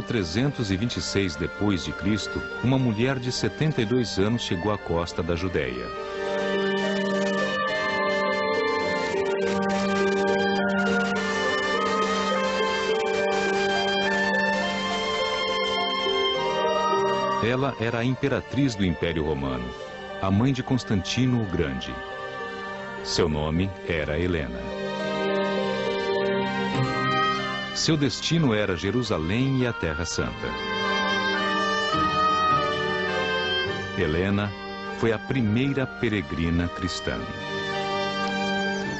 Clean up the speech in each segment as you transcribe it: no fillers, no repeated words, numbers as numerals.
326 depois de Cristo, uma mulher de 72 anos chegou à costa da Judéia. Ela era a imperatriz do Império Romano, a mãe de Constantino o Grande. Seu nome era Helena. Seu destino era Jerusalém e a Terra Santa. Helena foi a primeira peregrina cristã.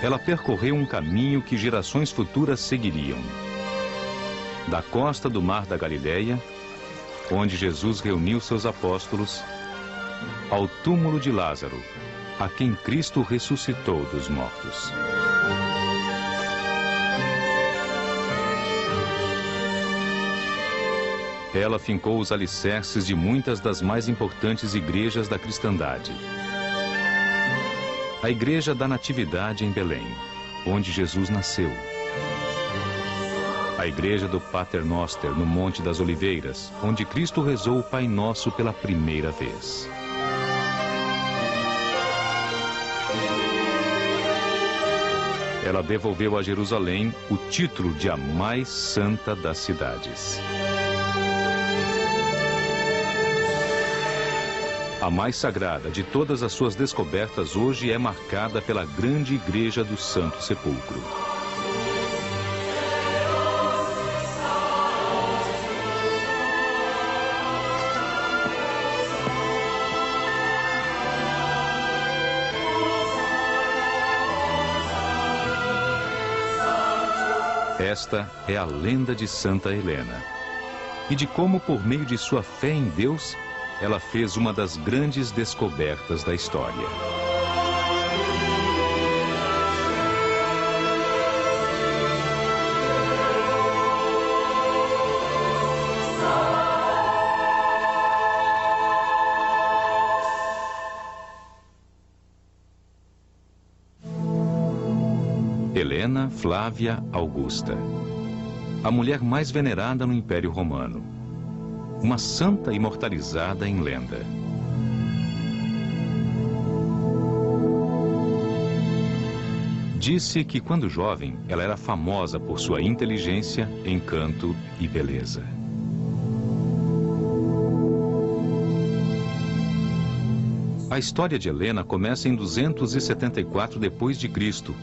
Ela percorreu um caminho que gerações futuras seguiriam. Da costa do Mar da Galileia, onde Jesus reuniu seus apóstolos, ao túmulo de Lázaro, a quem Cristo ressuscitou dos mortos. Ela fincou os alicerces de muitas das mais importantes igrejas da cristandade. A Igreja da Natividade em Belém, onde Jesus nasceu. A Igreja do Pater Noster, no Monte das Oliveiras, onde Cristo rezou o Pai Nosso pela primeira vez. Ela devolveu a Jerusalém o título de a mais santa das cidades. A mais sagrada de todas as suas descobertas hoje é marcada pela grande Igreja do Santo Sepulcro. Esta é a lenda de Santa Helena e de como, por meio de sua fé em Deus, ela fez uma das grandes descobertas da história. Helena Flávia Augusta, a mulher mais venerada no Império Romano. Uma santa imortalizada em lenda. Disse que, quando jovem, ela era famosa por sua inteligência, encanto e beleza. A história de Helena começa em 274 depois de Cristo,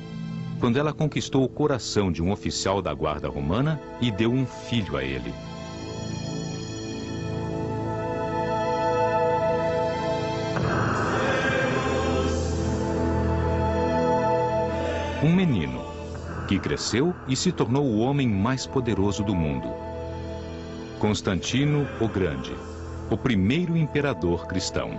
quando ela conquistou o coração de um oficial da guarda romana e deu um filho a ele. Um menino, que cresceu e se tornou o homem mais poderoso do mundo. Constantino o Grande, o primeiro imperador cristão.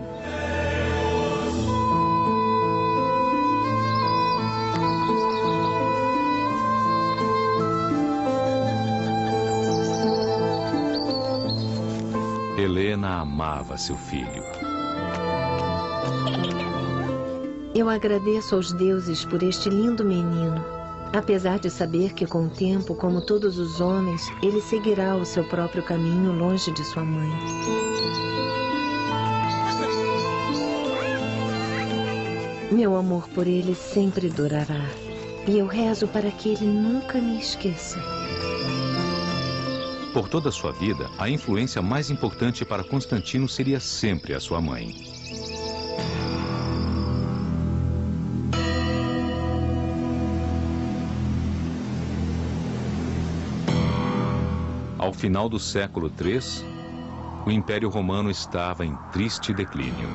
Helena amava seu filho. Eu agradeço aos deuses por este lindo menino, apesar de saber que com o tempo, como todos os homens, ele seguirá o seu próprio caminho longe de sua mãe. Meu amor por ele sempre durará, e eu rezo para que ele nunca me esqueça. Por toda a sua vida, a influência mais importante para Constantino seria sempre a sua mãe. Ao final do século III, o Império Romano estava em triste declínio.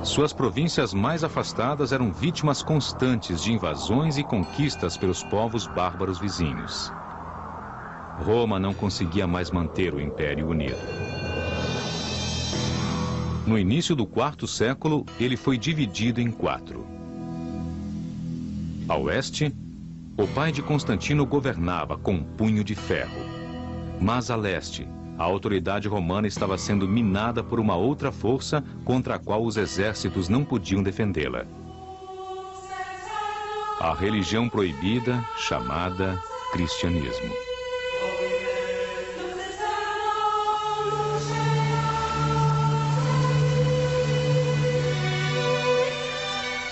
Suas províncias mais afastadas eram vítimas constantes de invasões e conquistas pelos povos bárbaros vizinhos. Roma não conseguia mais manter o Império unido. No início do IV século, ele foi dividido em 4. A oeste, o pai de Constantino governava com um punho de ferro. Mas a leste, a autoridade romana estava sendo minada por uma outra força contra a qual os exércitos não podiam defendê-la. A religião proibida, chamada cristianismo.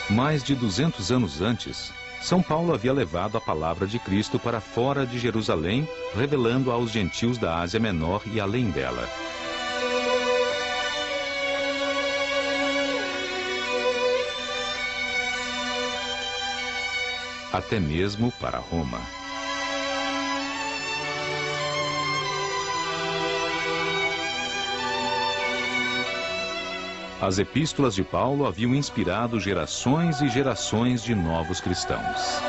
Mais de 200 anos antes, São Paulo havia levado a palavra de Cristo para fora de Jerusalém, revelando aos gentios da Ásia Menor e além dela. Até mesmo para Roma. As epístolas de Paulo haviam inspirado gerações e gerações de novos cristãos.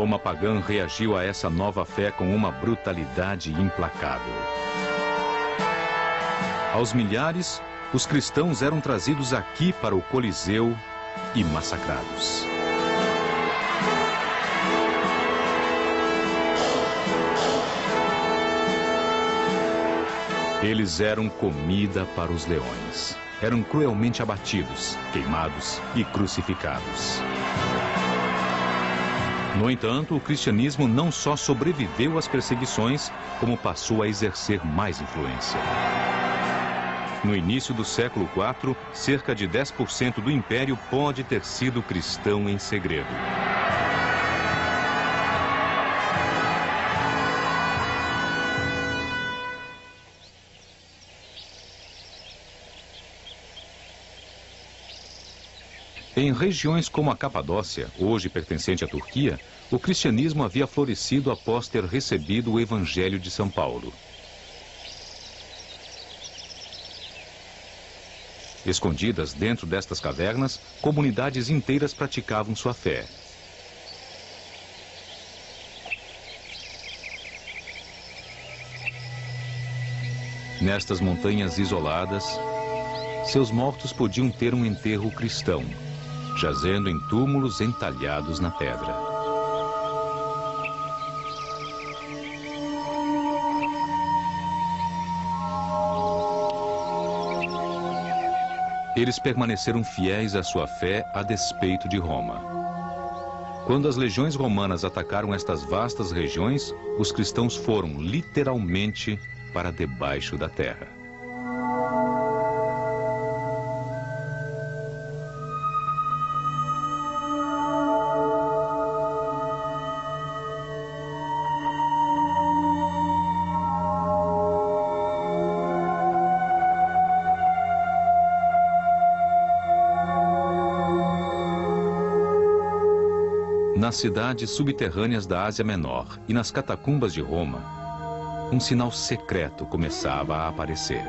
Roma pagã reagiu a essa nova fé com uma brutalidade implacável. Aos milhares, os cristãos eram trazidos aqui para o Coliseu e massacrados. Eles eram comida para os leões. Eram cruelmente abatidos, queimados e crucificados. No entanto, o cristianismo não só sobreviveu às perseguições, como passou a exercer mais influência. No início do século IV, cerca de 10% do império pode ter sido cristão em segredo. Em regiões como a Capadócia, hoje pertencente à Turquia, o cristianismo havia florescido após ter recebido o Evangelho de São Paulo. Escondidas dentro destas cavernas, comunidades inteiras praticavam sua fé. Nestas montanhas isoladas, seus mortos podiam ter um enterro cristão, jazendo em túmulos entalhados na pedra. Eles permaneceram fiéis à sua fé a despeito de Roma. Quando as legiões romanas atacaram estas vastas regiões, os cristãos foram literalmente para debaixo da terra. Nas cidades subterrâneas da Ásia Menor e nas catacumbas de Roma, um sinal secreto começava a aparecer.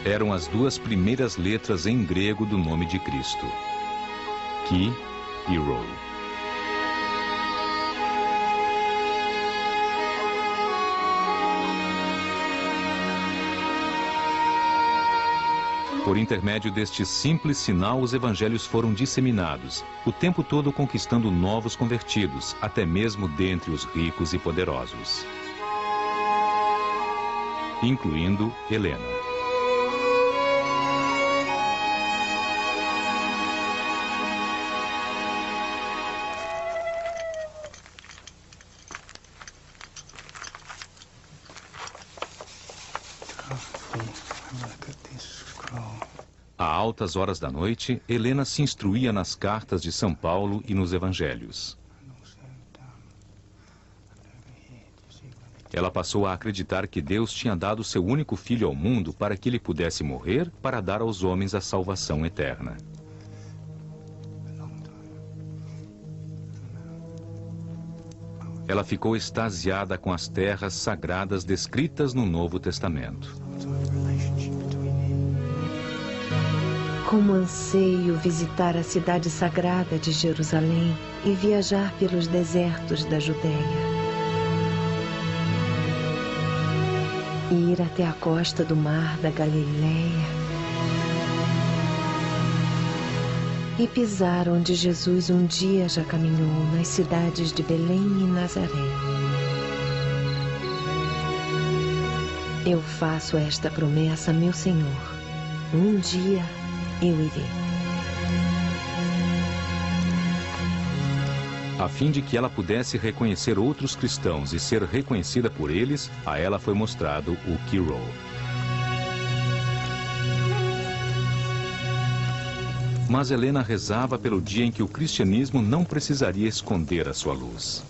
Eram as duas primeiras letras em grego do nome de Cristo: Chi e Rho. Por intermédio deste simples sinal, os evangelhos foram disseminados, o tempo todo conquistando novos convertidos, até mesmo dentre os ricos e poderosos, incluindo Helena. A altas horas da noite, Helena se instruía nas cartas de São Paulo e nos evangelhos. Ela passou a acreditar que Deus tinha dado seu único filho ao mundo para que ele pudesse morrer para dar aos homens a salvação eterna. Ela ficou extasiada com as terras sagradas descritas no Novo Testamento. Como anseio visitar a cidade sagrada de Jerusalém e viajar pelos desertos da Judéia. E ir até a costa do mar da Galileia. E pisar onde Jesus um dia já caminhou, nas cidades de Belém e Nazaré. Eu faço esta promessa a meu Senhor. Um dia eu irei. A fim de que ela pudesse reconhecer outros cristãos e ser reconhecida por eles, a ela foi mostrado o Quirol. Mas Helena rezava pelo dia em que o cristianismo não precisaria esconder a sua luz.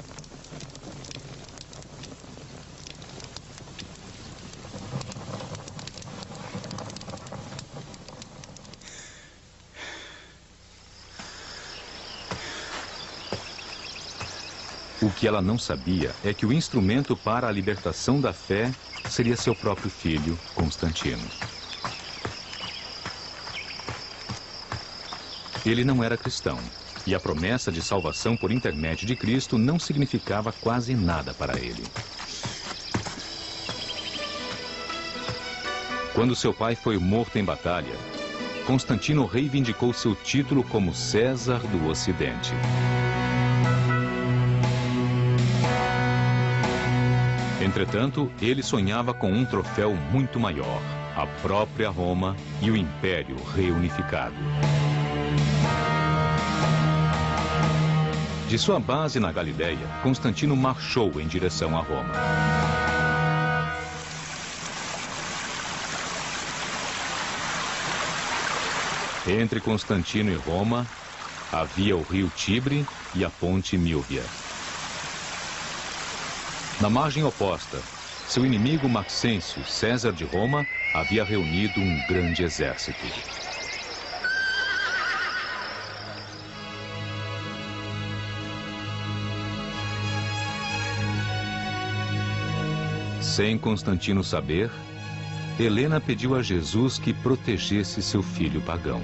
O que ela não sabia é que o instrumento para a libertação da fé seria seu próprio filho, Constantino. Ele não era cristão, e a promessa de salvação por intermédio de Cristo não significava quase nada para ele. Quando seu pai foi morto em batalha, Constantino reivindicou seu título como César do Ocidente. Entretanto, ele sonhava com um troféu muito maior, a própria Roma e o Império reunificado. De sua base na Galileia, Constantino marchou em direção a Roma. Entre Constantino e Roma, havia o rio Tibre e a ponte Milvia. Na margem oposta, seu inimigo Maxêncio, César de Roma, havia reunido um grande exército. Sem Constantino saber, Helena pediu a Jesus que protegesse seu filho pagão.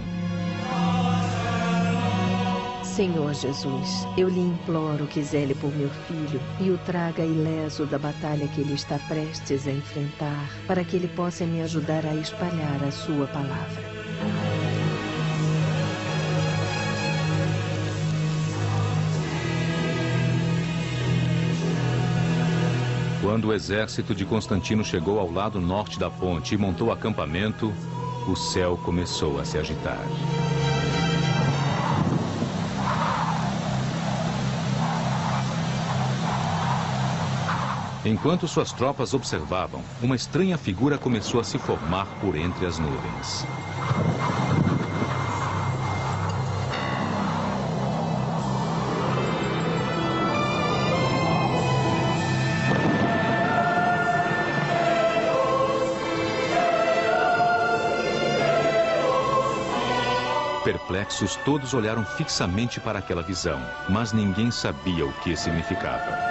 Senhor Jesus, eu lhe imploro que zele por meu filho e o traga ileso da batalha que ele está prestes a enfrentar, para que ele possa me ajudar a espalhar a sua palavra. Quando o exército de Constantino chegou ao lado norte da ponte e montou acampamento, o céu começou a se agitar. Enquanto suas tropas observavam, uma estranha figura começou a se formar por entre as nuvens. Perplexos, todos olharam fixamente para aquela visão, mas ninguém sabia o que significava.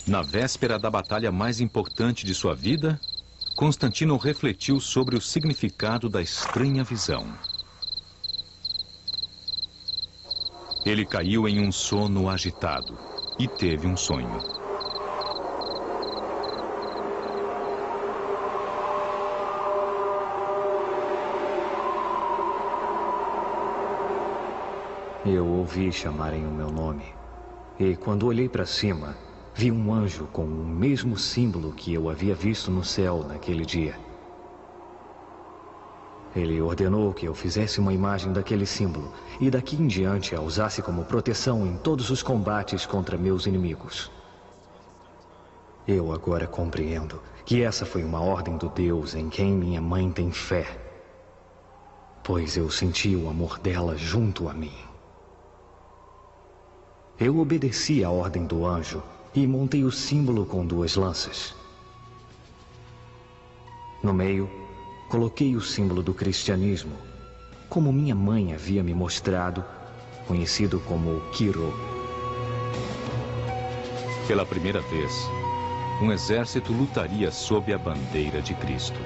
Na véspera da batalha mais importante de sua vida, Constantino refletiu sobre o significado da estranha visão. Ele caiu em um sono agitado e teve um sonho. Eu ouvi chamarem o meu nome, e quando olhei para cima, vi um anjo com o mesmo símbolo que eu havia visto no céu naquele dia. Ele ordenou que eu fizesse uma imagem daquele símbolo e daqui em diante a usasse como proteção em todos os combates contra meus inimigos. Eu agora compreendo que essa foi uma ordem do Deus em quem minha mãe tem fé, pois eu senti o amor dela junto a mim. Eu obedeci à ordem do anjo e montei o símbolo com 2 lanças. No meio, coloquei o símbolo do cristianismo, como minha mãe havia me mostrado, conhecido como Quiro. Pela primeira vez, um exército lutaria sob a bandeira de Cristo.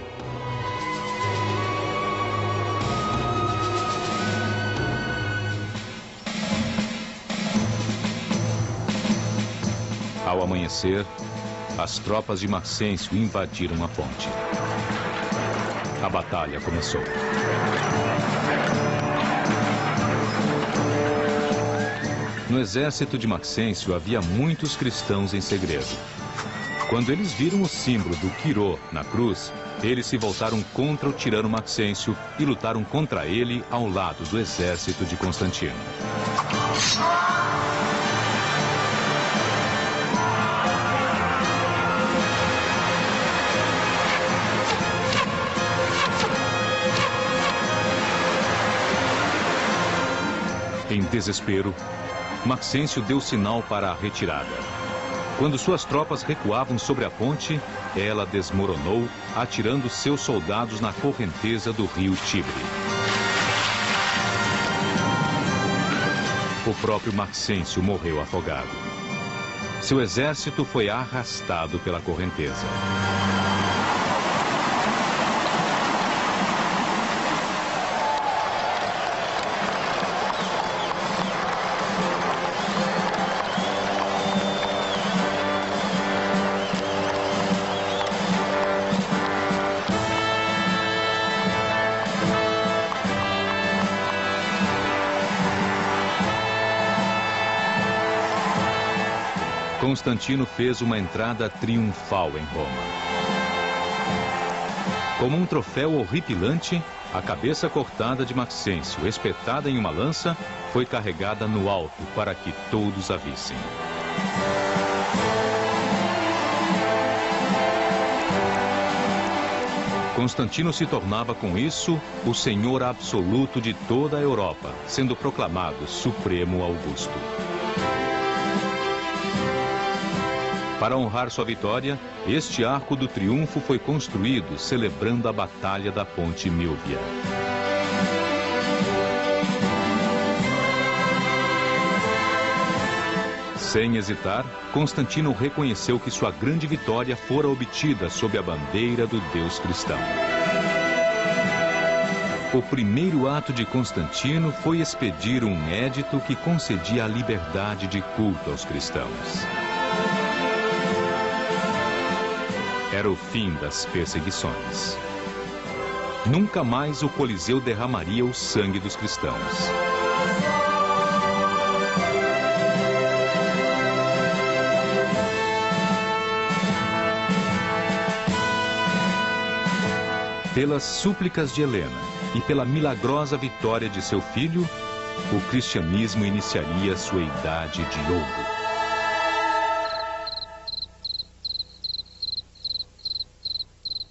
Ao amanhecer, as tropas de Maxêncio invadiram a ponte. A batalha começou. No exército de Maxêncio havia muitos cristãos em segredo. Quando eles viram o símbolo do Quirô na cruz, eles se voltaram contra o tirano Maxêncio e lutaram contra ele ao lado do exército de Constantino. Em desespero, Maxêncio deu sinal para a retirada. Quando suas tropas recuavam sobre a ponte, ela desmoronou, atirando seus soldados na correnteza do rio Tibre. O próprio Maxêncio morreu afogado. Seu exército foi arrastado pela correnteza. Constantino fez uma entrada triunfal em Roma. Como um troféu horripilante, a cabeça cortada de Maxêncio, espetada em uma lança, foi carregada no alto para que todos a vissem. Constantino se tornava com isso o senhor absoluto de toda a Europa, sendo proclamado Supremo Augusto. Para honrar sua vitória, este arco do triunfo foi construído celebrando a Batalha da Ponte Milvia. Sem hesitar, Constantino reconheceu que sua grande vitória fora obtida sob a bandeira do Deus cristão. O primeiro ato de Constantino foi expedir um édito que concedia a liberdade de culto aos cristãos. Era o fim das perseguições. Nunca mais o Coliseu derramaria o sangue dos cristãos. Pelas súplicas de Helena e pela milagrosa vitória de seu filho, o cristianismo iniciaria sua idade de ouro.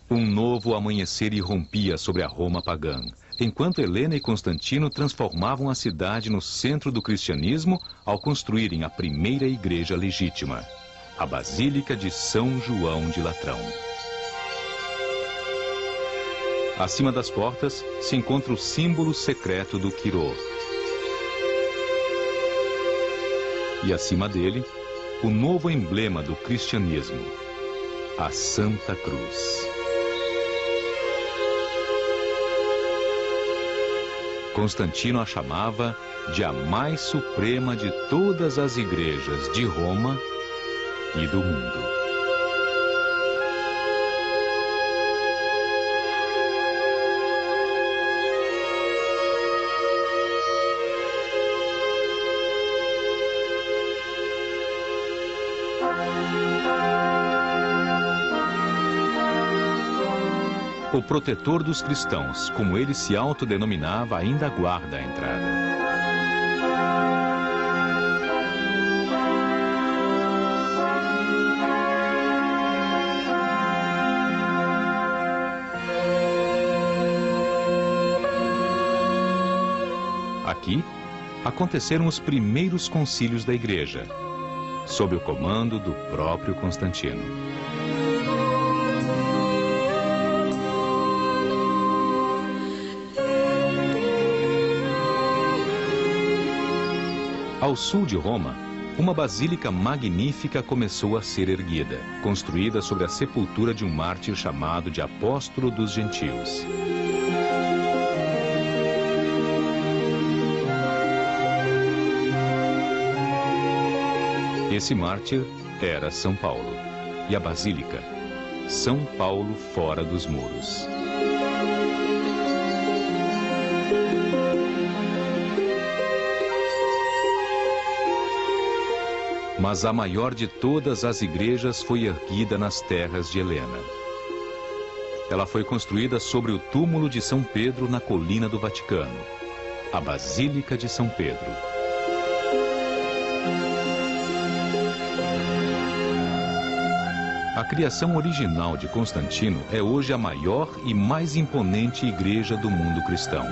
Um novo amanhecer irrompia sobre a Roma pagã, enquanto Helena e Constantino transformavam a cidade no centro do cristianismo ao construírem a primeira igreja legítima, a Basílica de São João de Latrão. Acima das portas se encontra o símbolo secreto do Quirô. E acima dele, o novo emblema do cristianismo, a Santa Cruz. Constantino a chamava de a mais suprema de todas as igrejas de Roma e do mundo. O protetor dos cristãos, como ele se autodenominava, ainda guarda a entrada. Aqui, aconteceram os primeiros concílios da Igreja, sob o comando do próprio Constantino. Ao sul de Roma, uma basílica magnífica começou a ser erguida, construída sobre a sepultura de um mártir chamado de Apóstolo dos Gentios. Esse mártir era São Paulo, e a basílica, São Paulo fora dos muros. Mas a maior de todas as igrejas foi erguida nas terras de Helena. Ela foi construída sobre o túmulo de São Pedro na colina do Vaticano, a Basílica de São Pedro. A criação original de Constantino é hoje a maior e mais imponente igreja do mundo cristão.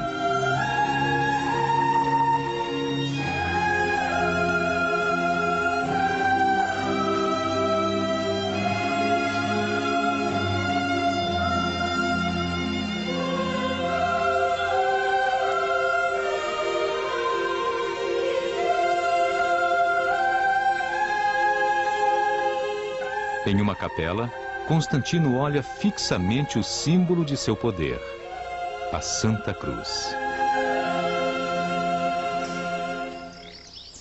Em uma capela, Constantino olha fixamente o símbolo de seu poder, a Santa Cruz.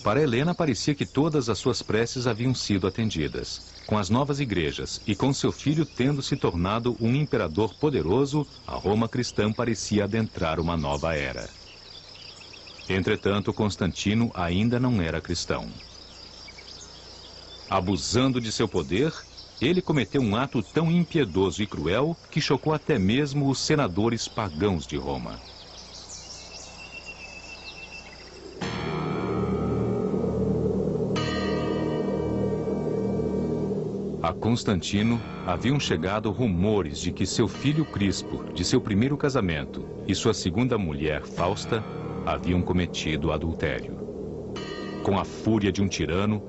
Para Helena parecia que todas as suas preces haviam sido atendidas. Com as novas igrejas e com seu filho tendo se tornado um imperador poderoso, a Roma cristã parecia adentrar uma nova era. Entretanto, Constantino ainda não era cristão. Abusando de seu poder, ele cometeu um ato tão impiedoso e cruel que chocou até mesmo os senadores pagãos de Roma. A Constantino haviam chegado rumores de que seu filho Crispo, de seu primeiro casamento, e sua segunda mulher, Fausta, haviam cometido adultério. Com a fúria de um tirano,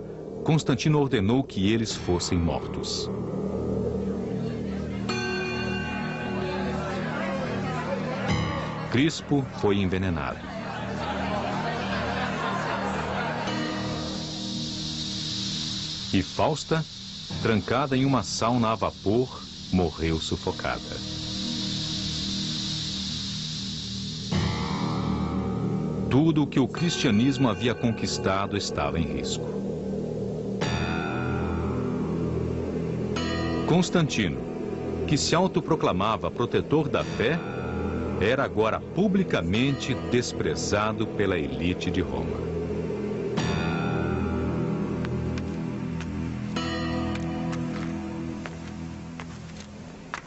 Constantino ordenou que eles fossem mortos. Crispo foi envenenado. E Fausta, trancada em uma sauna a vapor, morreu sufocada. Tudo o que o cristianismo havia conquistado estava em risco. Constantino, que se autoproclamava protetor da fé, era agora publicamente desprezado pela elite de Roma.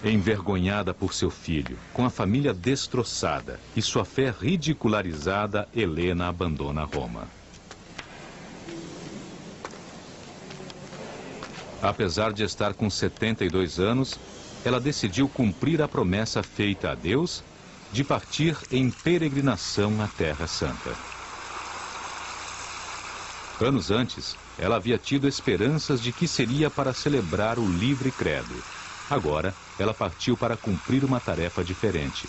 Envergonhada por seu filho, com a família destroçada e sua fé ridicularizada, Helena abandona Roma. Apesar de estar com 72 anos, ela decidiu cumprir a promessa feita a Deus de partir em peregrinação à Terra Santa. Anos antes, ela havia tido esperanças de que seria para celebrar o livre credo. Agora, ela partiu para cumprir uma tarefa diferente: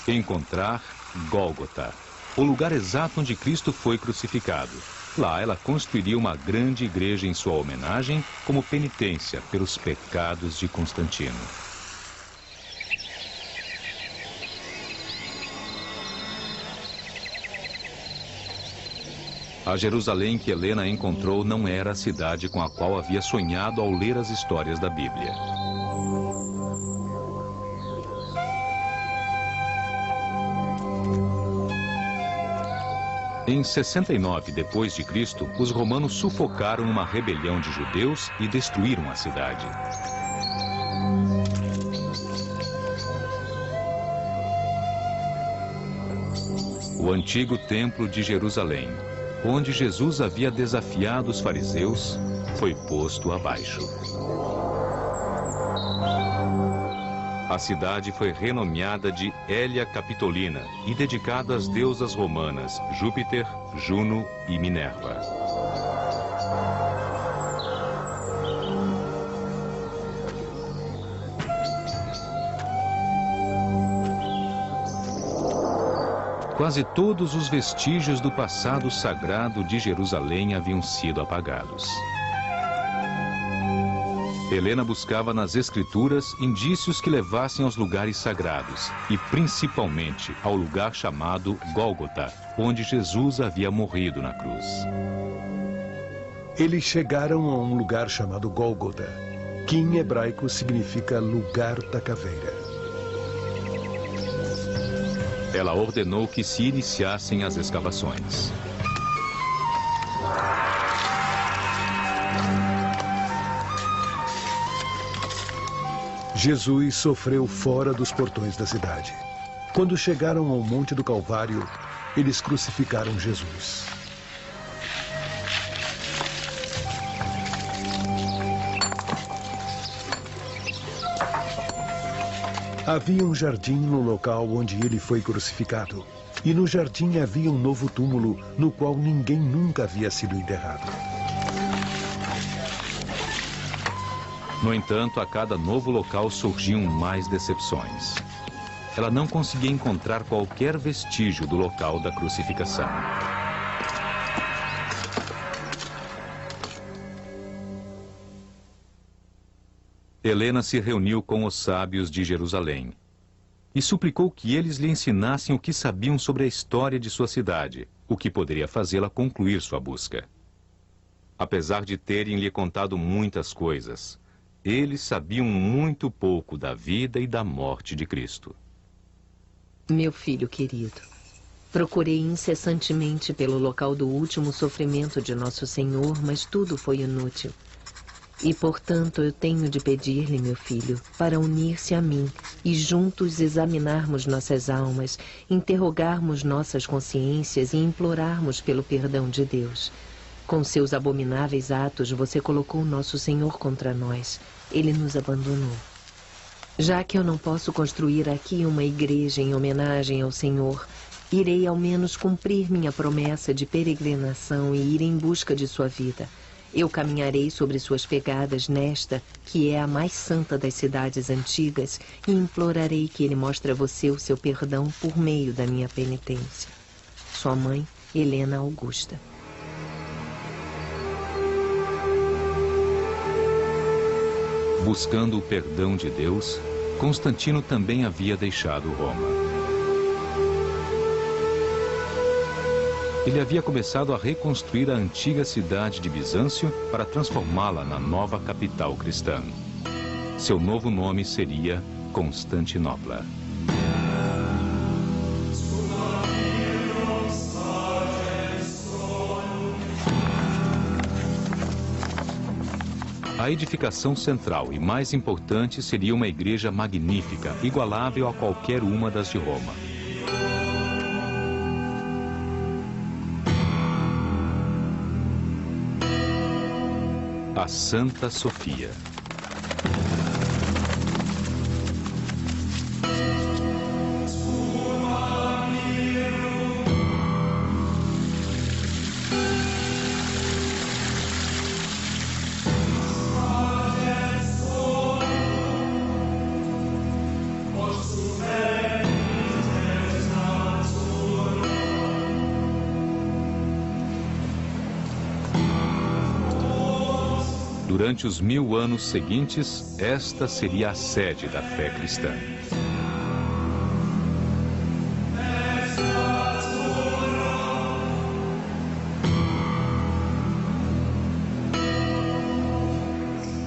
encontrar Gólgota, o lugar exato onde Cristo foi crucificado. Lá ela construiria uma grande igreja em sua homenagem como penitência pelos pecados de Constantino. A Jerusalém que Helena encontrou não era a cidade com a qual havia sonhado ao ler as histórias da Bíblia. Em 69 d.C., os romanos sufocaram uma rebelião de judeus e destruíram a cidade. O antigo templo de Jerusalém, onde Jesus havia desafiado os fariseus, foi posto abaixo. A cidade foi renomeada de Hélia Capitolina e dedicada às deusas romanas Júpiter, Juno e Minerva. Quase todos os vestígios do passado sagrado de Jerusalém haviam sido apagados. Helena buscava nas escrituras indícios que levassem aos lugares sagrados e principalmente ao lugar chamado Gólgota, onde Jesus havia morrido na cruz. Eles chegaram a um lugar chamado Gólgota, que em hebraico significa lugar da caveira. Ela ordenou que se iniciassem as escavações. Jesus sofreu fora dos portões da cidade. Quando chegaram ao Monte do Calvário, eles crucificaram Jesus. Havia um jardim no local onde ele foi crucificado. E no jardim havia um novo túmulo no qual ninguém nunca havia sido enterrado. No entanto, a cada novo local surgiam mais decepções. Ela não conseguia encontrar qualquer vestígio do local da crucificação. Helena se reuniu com os sábios de Jerusalém e suplicou que eles lhe ensinassem o que sabiam sobre a história de sua cidade, o que poderia fazê-la concluir sua busca. Apesar de terem lhe contado muitas coisas, eles sabiam muito pouco da vida e da morte de Cristo. Meu filho querido, procurei incessantemente pelo local do último sofrimento de Nosso Senhor, mas tudo foi inútil. E, portanto, eu tenho de pedir-lhe, meu filho, para unir-se a mim e juntos examinarmos nossas almas, interrogarmos nossas consciências e implorarmos pelo perdão de Deus. Com seus abomináveis atos, você colocou Nosso Senhor contra nós. Ele nos abandonou. Já que eu não posso construir aqui uma igreja em homenagem ao Senhor, irei ao menos cumprir minha promessa de peregrinação e ir em busca de sua vida. Eu caminharei sobre suas pegadas nesta, que é a mais santa das cidades antigas, e implorarei que ele mostre a você o seu perdão por meio da minha penitência. Sua mãe, Helena Augusta. Buscando o perdão de Deus, Constantino também havia deixado Roma. Ele havia começado a reconstruir a antiga cidade de Bizâncio para transformá-la na nova capital cristã. Seu novo nome seria Constantinopla. A edificação central e mais importante seria uma igreja magnífica, igualável a qualquer uma das de Roma. A Santa Sofia. Durante os 1000 anos seguintes, esta seria a sede da fé cristã.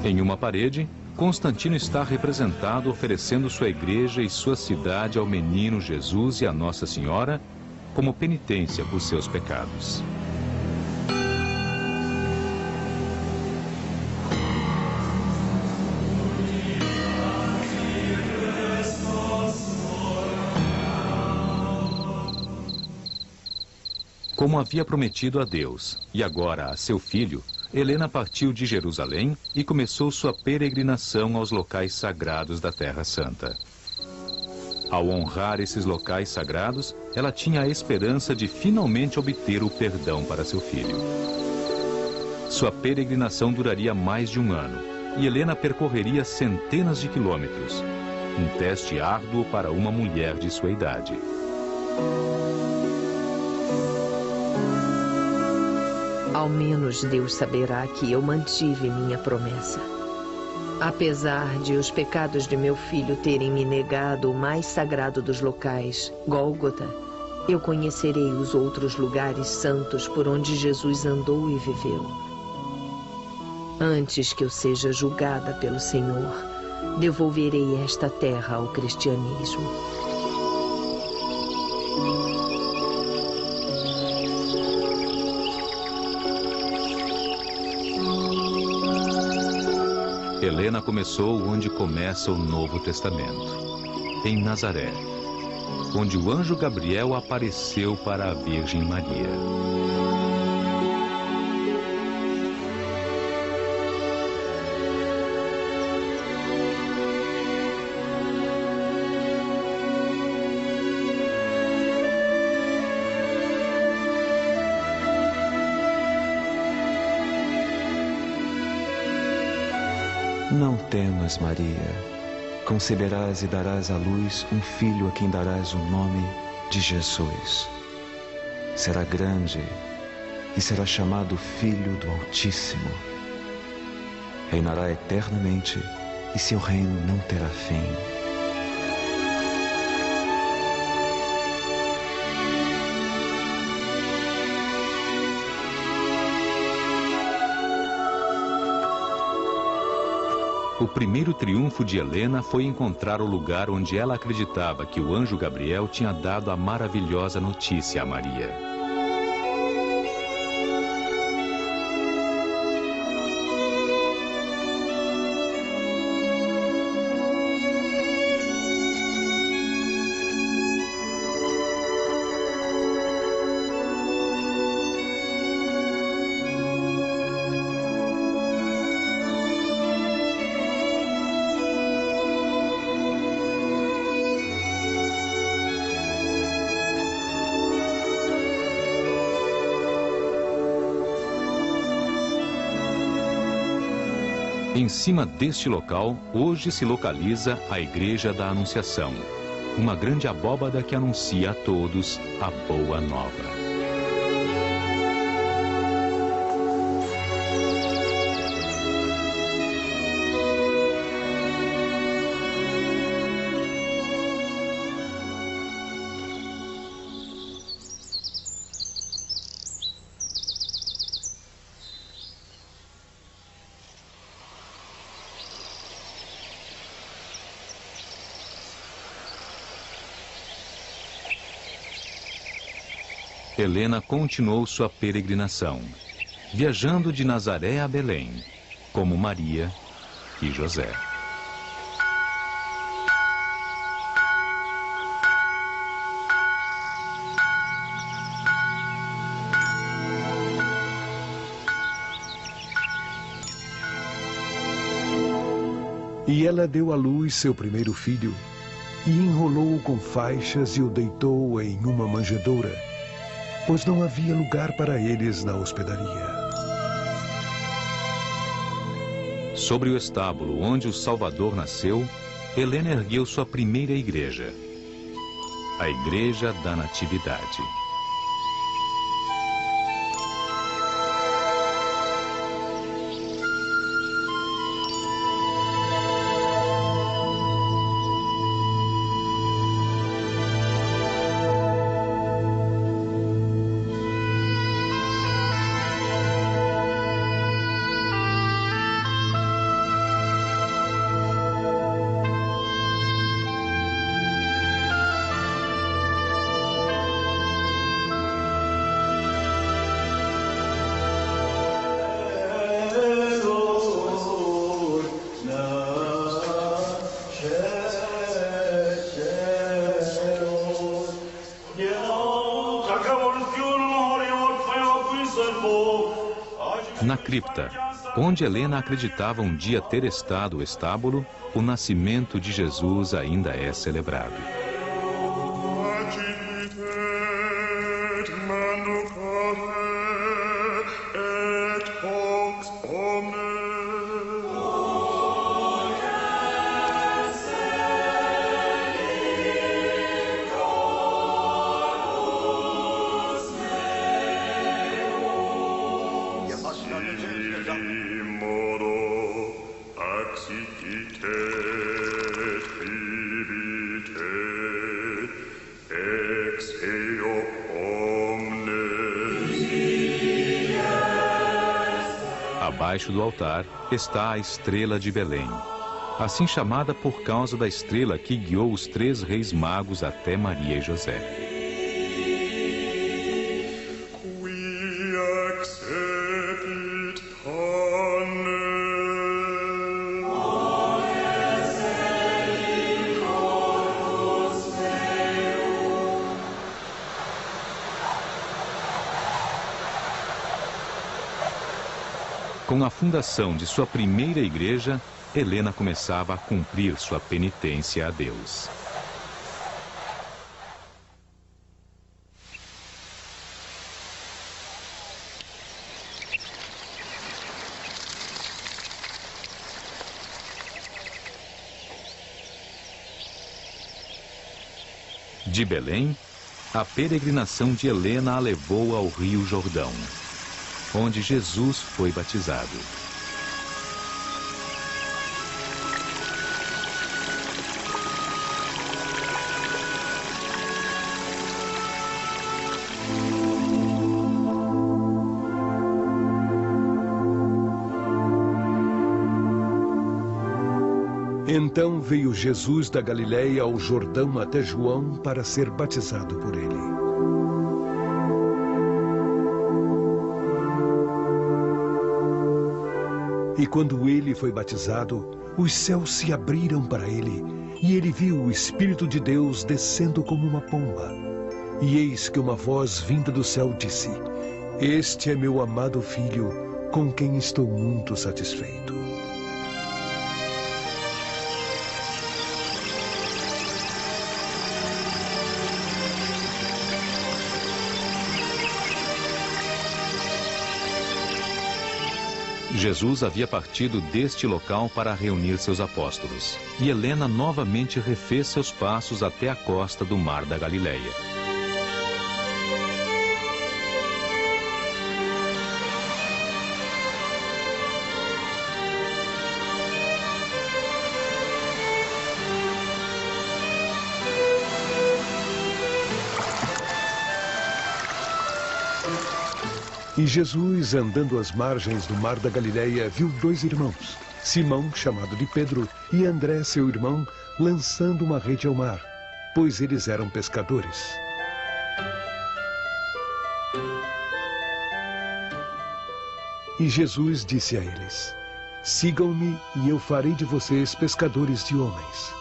Em uma parede, Constantino está representado oferecendo sua igreja e sua cidade ao menino Jesus e a Nossa Senhora como penitência por seus pecados. Como havia prometido a Deus, e agora a seu filho, Helena partiu de Jerusalém e começou sua peregrinação aos locais sagrados da Terra Santa. Ao honrar esses locais sagrados, ela tinha a esperança de finalmente obter o perdão para seu filho. Sua peregrinação duraria mais de um ano, e Helena percorreria centenas de quilômetros. Um teste árduo para uma mulher de sua idade. Ao menos Deus saberá que eu mantive minha promessa. Apesar de os pecados de meu filho terem me negado o mais sagrado dos locais, Gólgota, eu conhecerei os outros lugares santos por onde Jesus andou e viveu. Antes que eu seja julgada pelo Senhor, devolverei esta terra ao cristianismo. Helena começou onde começa o Novo Testamento, em Nazaré, onde o anjo Gabriel apareceu para a Virgem Maria. Não temas, Maria. Conceberás e darás à luz um filho a quem darás o nome de Jesus. Será grande e será chamado Filho do Altíssimo. Reinará eternamente e seu reino não terá fim. O primeiro triunfo de Helena foi encontrar o lugar onde ela acreditava que o anjo Gabriel tinha dado a maravilhosa notícia a Maria. Em cima deste local, hoje se localiza a Igreja da Anunciação, uma grande abóbada que anuncia a todos a Boa Nova. Helena continuou sua peregrinação, viajando de Nazaré a Belém, como Maria e José. E ela deu à luz seu primeiro filho, e enrolou-o com faixas e o deitou em uma manjedoura, pois não havia lugar para eles na hospedaria. Sobre o estábulo onde o Salvador nasceu, Helena ergueu sua primeira igreja, a Igreja da Natividade. Na cripta, onde Helena acreditava um dia ter estado o estábulo, o nascimento de Jesus ainda é celebrado. Abaixo do altar está a estrela de Belém, assim chamada por causa da estrela que guiou os 3 reis magos até Maria e José. Com a fundação de sua primeira igreja, Helena começava a cumprir sua penitência a Deus. De Belém, a peregrinação de Helena a levou ao Rio Jordão, onde Jesus foi batizado. Então veio Jesus da Galileia ao Jordão até João para ser batizado por ele. E quando ele foi batizado, os céus se abriram para ele, e ele viu o Espírito de Deus descendo como uma pomba. E eis que uma voz vinda do céu disse: Este é meu amado filho, com quem estou muito satisfeito. Jesus havia partido deste local para reunir seus apóstolos, e Helena novamente refez seus passos até a costa do Mar da Galileia. E Jesus, andando às margens do Mar da Galileia, viu 2 irmãos, Simão, chamado de Pedro, e André, seu irmão, lançando uma rede ao mar, pois eles eram pescadores. E Jesus disse a eles: Sigam-me, e eu farei de vocês pescadores de homens.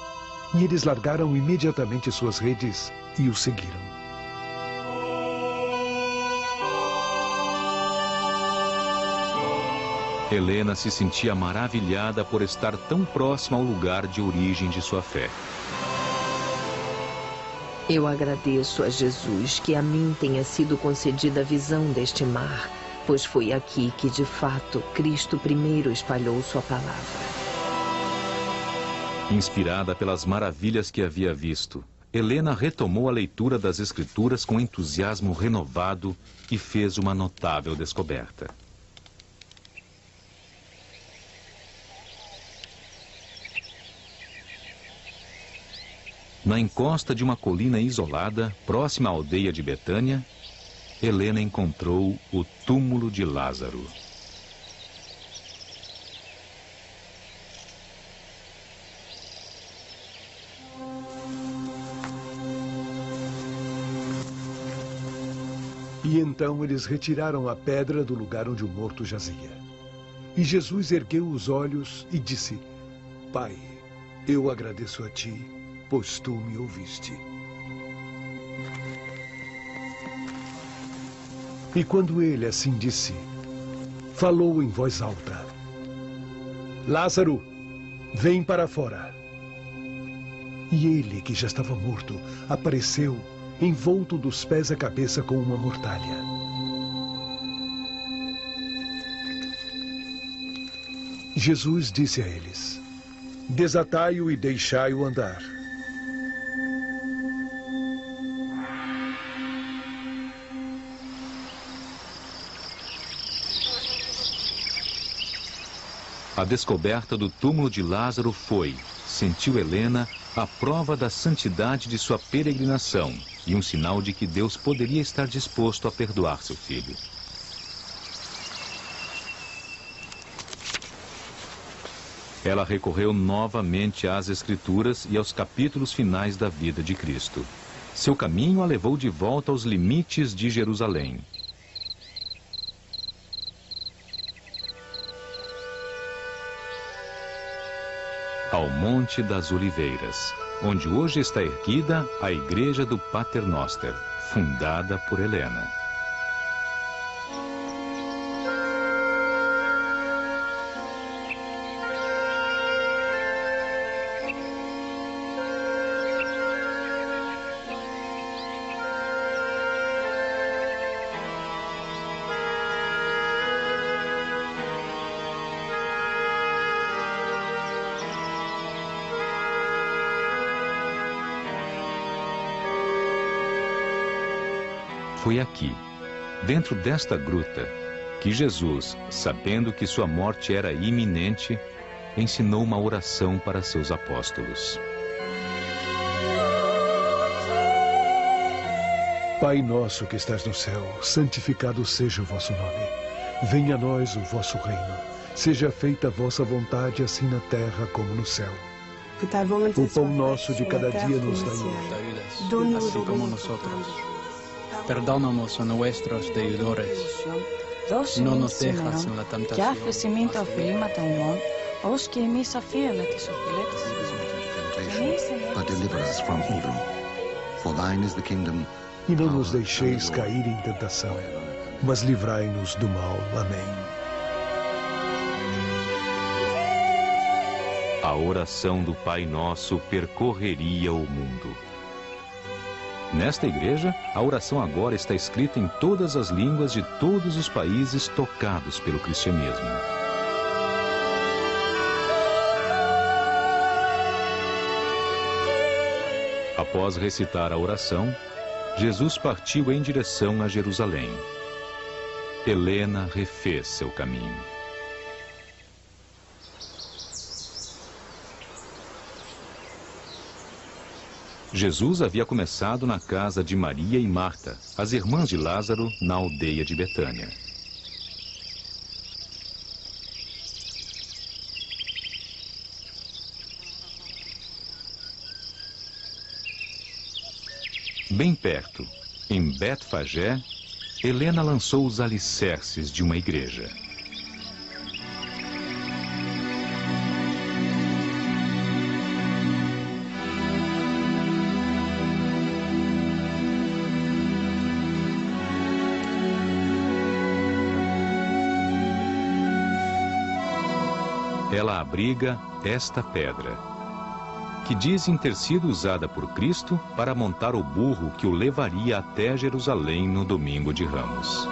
E eles largaram imediatamente suas redes e o seguiram. Helena se sentia maravilhada por estar tão próxima ao lugar de origem de sua fé. Eu agradeço a Jesus que a mim tenha sido concedida a visão deste mar, pois foi aqui que, de fato, Cristo primeiro espalhou sua palavra. Inspirada pelas maravilhas que havia visto, Helena retomou a leitura das Escrituras com entusiasmo renovado e fez uma notável descoberta. Na encosta de uma colina isolada, próxima à aldeia de Betânia, Helena encontrou o túmulo de Lázaro. E então eles retiraram a pedra do lugar onde o morto jazia. E Jesus ergueu os olhos e disse: Pai, eu agradeço a ti, pois tu me ouviste. E quando ele assim disse, falou em voz alta: Lázaro, vem para fora. E ele, que já estava morto, apareceu, envolto dos pés à cabeça com uma mortalha. Jesus disse a eles: Desatai-o e deixai-o andar. A descoberta do túmulo de Lázaro foi, sentiu Helena, a prova da santidade de sua peregrinação e um sinal de que Deus poderia estar disposto a perdoar seu filho. Ela recorreu novamente às Escrituras e aos capítulos finais da vida de Cristo. Seu caminho a levou de volta aos limites de Jerusalém. Ao Monte das Oliveiras, onde hoje está erguida a Igreja do Pater Noster, fundada por Helena. Foi aqui, dentro desta gruta, que Jesus, sabendo que sua morte era iminente, ensinou uma oração para seus apóstolos. Pai nosso que estás no céu, santificado seja o vosso nome. Venha a nós o vosso reino. Seja feita a vossa vontade, assim na terra como no céu. O pão nosso de cada dia nos dai hoje. Así como nosotros perdonamos a nuestros deudores. No nos dejas en la tentación. But deliver us from evil. For thine is the kingdom. E não nos deixeis cair em tentação, mas livrai-nos do mal. Amém. A oração do Pai Nosso percorreria o mundo. Nesta igreja, a oração agora está escrita em todas as línguas de todos os países tocados pelo cristianismo. Após recitar a oração, Jesus partiu em direção a Jerusalém. Helena refez seu caminho. Jesus havia começado na casa de Maria e Marta, as irmãs de Lázaro, na aldeia de Betânia. Bem perto, em Betfagé, Helena lançou os alicerces de uma igreja. Ela abriga esta pedra, que dizem ter sido usada por Cristo para montar o burro que o levaria até Jerusalém no domingo de Ramos.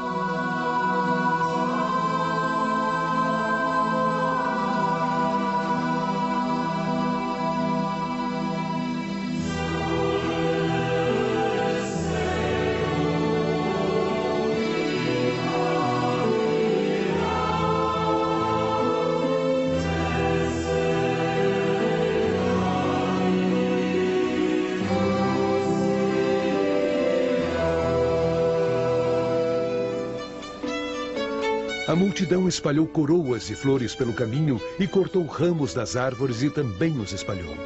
A multidão espalhou coroas de flores pelo caminho e cortou ramos das árvores e também os espalhou.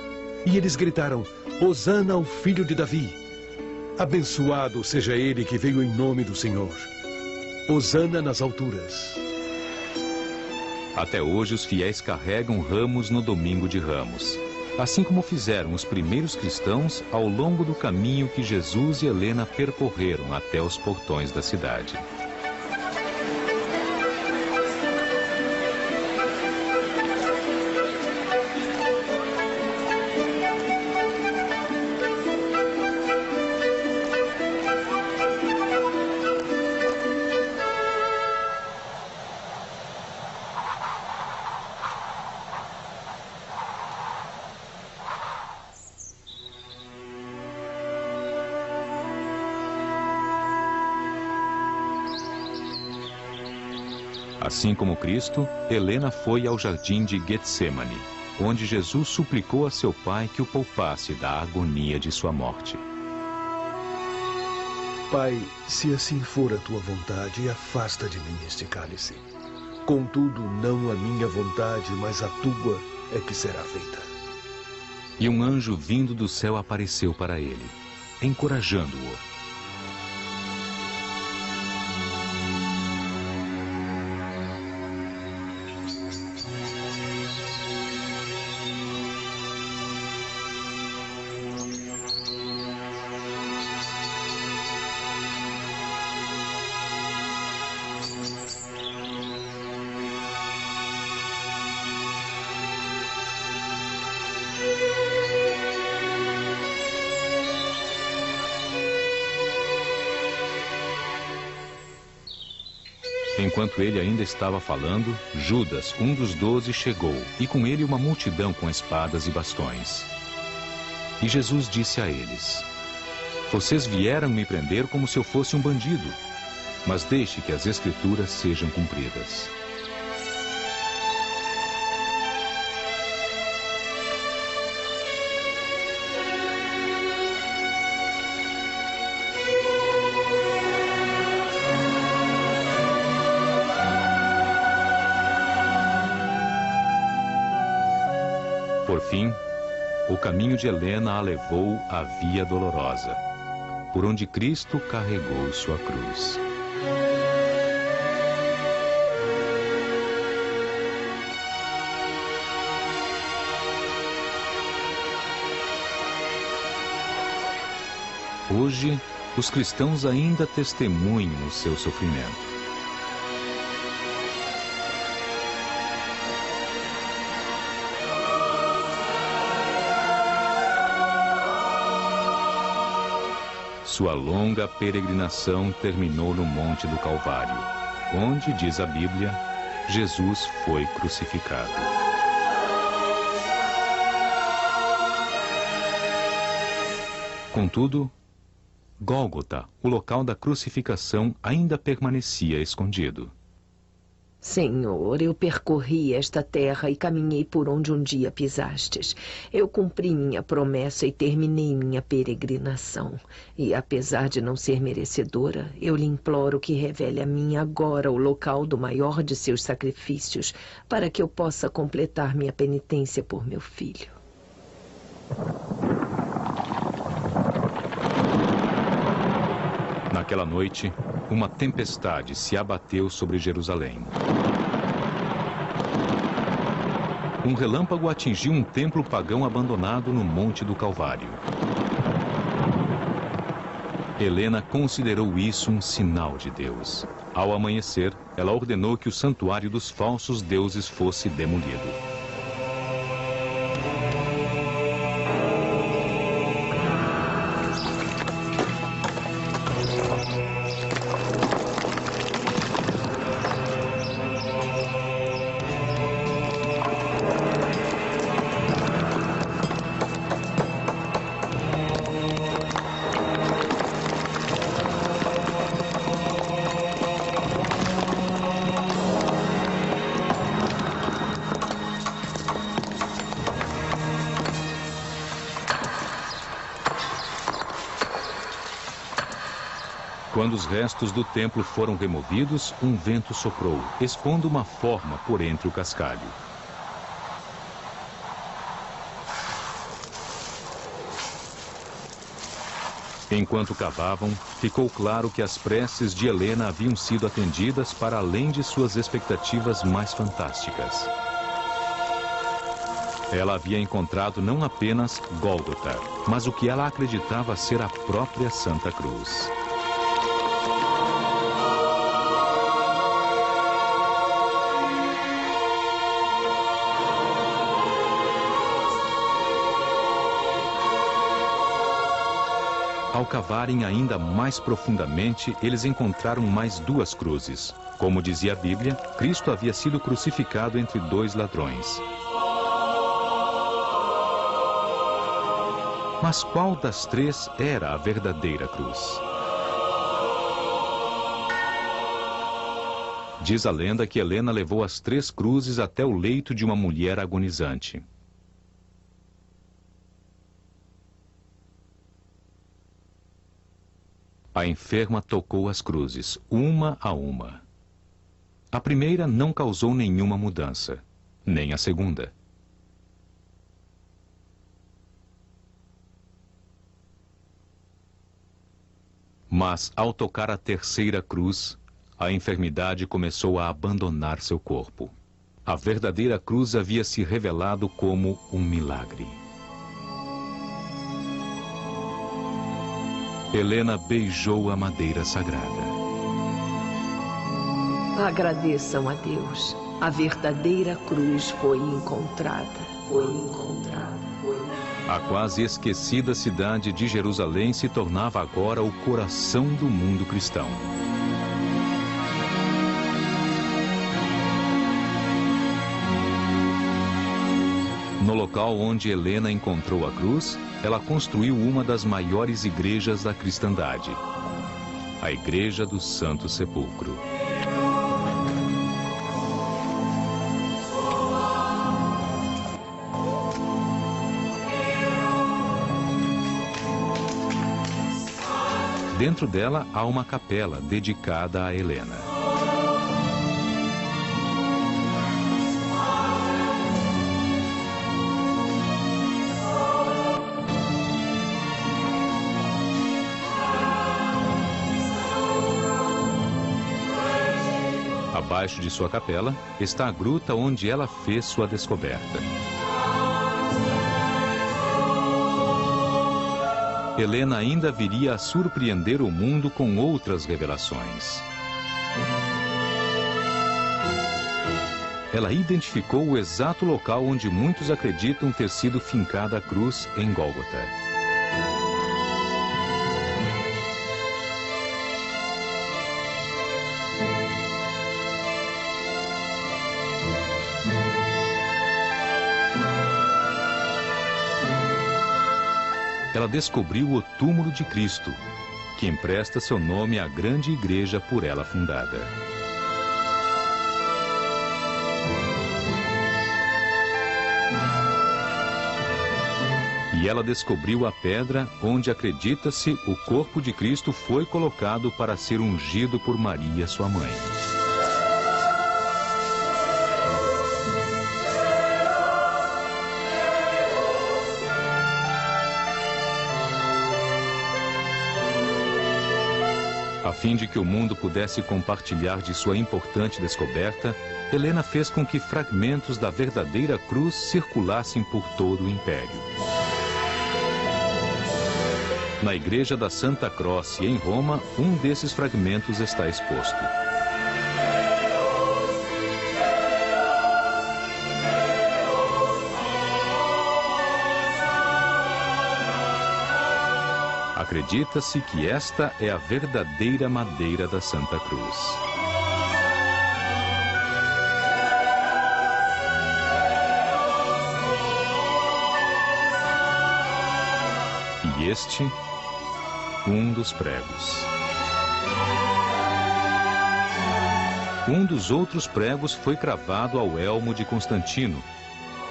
E eles gritaram: Hosana ao filho de Davi! Abençoado seja ele que veio em nome do Senhor! Hosana nas alturas! Até hoje os fiéis carregam ramos no domingo de Ramos, assim como fizeram os primeiros cristãos ao longo do caminho que Jesus e Helena percorreram até os portões da cidade. Assim como Cristo, Helena foi ao jardim de Getsemane, onde Jesus suplicou a seu pai que o poupasse da agonia de sua morte. Pai, se assim for a tua vontade, afasta de mim este cálice. Contudo, não a minha vontade, mas a tua é que será feita. E um anjo vindo do céu apareceu para ele, encorajando-o. Enquanto ele ainda estava falando, Judas, um dos 12, chegou, e com ele uma multidão com espadas e bastões. E Jesus disse a eles: Vocês vieram me prender como se eu fosse um bandido, mas deixe que as Escrituras sejam cumpridas. Por fim, o caminho de Helena a levou à Via Dolorosa, por onde Cristo carregou sua cruz. Hoje, os cristãos ainda testemunham o seu sofrimento. Sua longa peregrinação terminou no Monte do Calvário, onde, diz a Bíblia, Jesus foi crucificado. Contudo, Gólgota, o local da crucificação, ainda permanecia escondido. Senhor, eu percorri esta terra e caminhei por onde um dia pisastes. Eu cumpri minha promessa e terminei minha peregrinação. E apesar de não ser merecedora, eu lhe imploro que revele a mim agora o local do maior de seus sacrifícios, para que eu possa completar minha penitência por meu filho. Naquela noite, uma tempestade se abateu sobre Jerusalém. Um relâmpago atingiu um templo pagão abandonado no Monte do Calvário. Helena considerou isso um sinal de Deus. Ao amanhecer, ela ordenou que o santuário dos falsos deuses fosse demolido. Quando os restos do templo foram removidos, um vento soprou, expondo uma forma por entre o cascalho. Enquanto cavavam, ficou claro que as preces de Helena haviam sido atendidas para além de suas expectativas mais fantásticas. Ela havia encontrado não apenas Gólgota, mas o que ela acreditava ser a própria Santa Cruz. Ao cavarem ainda mais profundamente, eles encontraram mais 2 cruzes. Como dizia a Bíblia, Cristo havia sido crucificado entre 2 ladrões. Mas qual das 3 era a verdadeira cruz? Diz a lenda que Helena levou as 3 cruzes até o leito de uma mulher agonizante. A enferma tocou as cruzes, uma a uma. A primeira não causou nenhuma mudança, nem a segunda. Mas, ao tocar a terceira cruz, a enfermidade começou a abandonar seu corpo. A verdadeira cruz havia se revelado como um milagre. Helena beijou a madeira sagrada. Agradeçam a Deus. A verdadeira cruz foi encontrada. A quase esquecida cidade de Jerusalém se tornava agora o coração do mundo cristão. No local onde Helena encontrou a cruz, ela construiu uma das maiores igrejas da cristandade, a Igreja do Santo Sepulcro. Dentro dela há uma capela dedicada a Helena. Abaixo de sua capela está a gruta onde ela fez sua descoberta. Helena ainda viria a surpreender o mundo com outras revelações. Ela identificou o exato local onde muitos acreditam ter sido fincada a cruz em Gólgota. Ela descobriu o túmulo de Cristo, que empresta seu nome à grande igreja por ela fundada. E ela descobriu a pedra onde, acredita-se, o corpo de Cristo foi colocado para ser ungido por Maria, sua mãe. A fim de que o mundo pudesse compartilhar de sua importante descoberta, Helena fez com que fragmentos da verdadeira cruz circulassem por todo o império. Na igreja da Santa Croce, em Roma, um desses fragmentos está exposto. Acredita-se que esta é a verdadeira madeira da Santa Cruz. E este, um dos pregos. Um dos outros pregos foi cravado ao elmo de Constantino,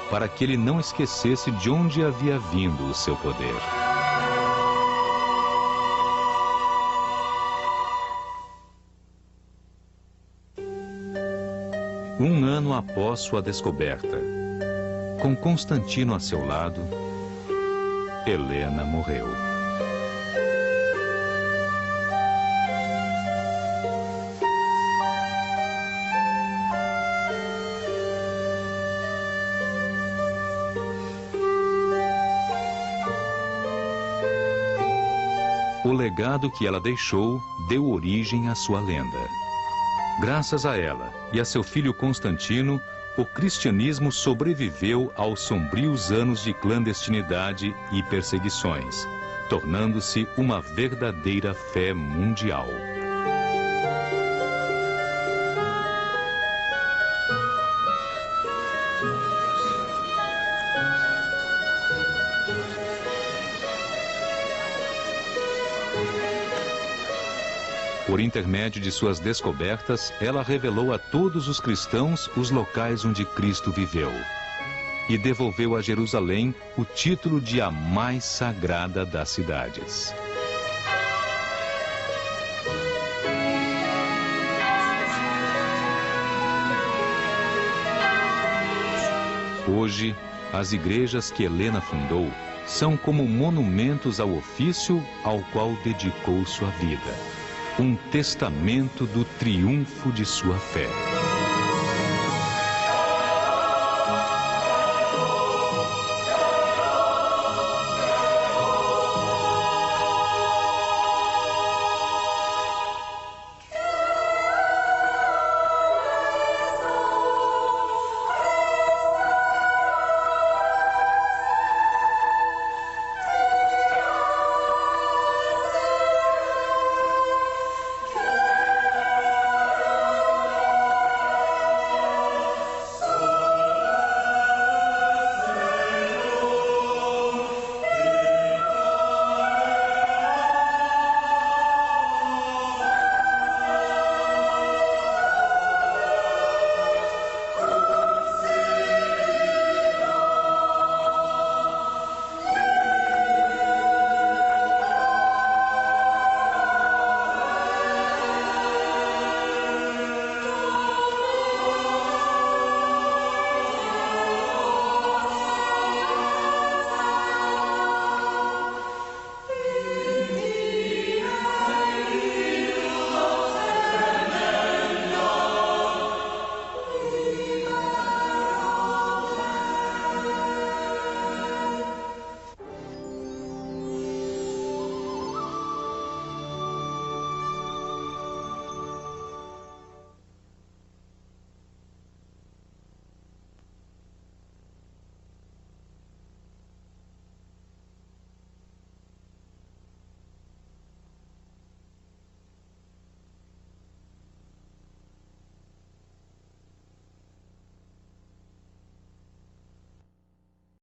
para que ele não esquecesse de onde havia vindo o seu poder. Um ano após sua descoberta, com Constantino a seu lado, Helena morreu. O legado que ela deixou deu origem à sua lenda. Graças a ela e a seu filho Constantino, o cristianismo sobreviveu aos sombrios anos de clandestinidade e perseguições, tornando-se uma verdadeira fé mundial. Por intermédio de suas descobertas, ela revelou a todos os cristãos os locais onde Cristo viveu e devolveu a Jerusalém o título de a mais sagrada das cidades. Hoje, as igrejas que Helena fundou são como monumentos ao ofício ao qual dedicou sua vida. Um testamento do triunfo de sua fé.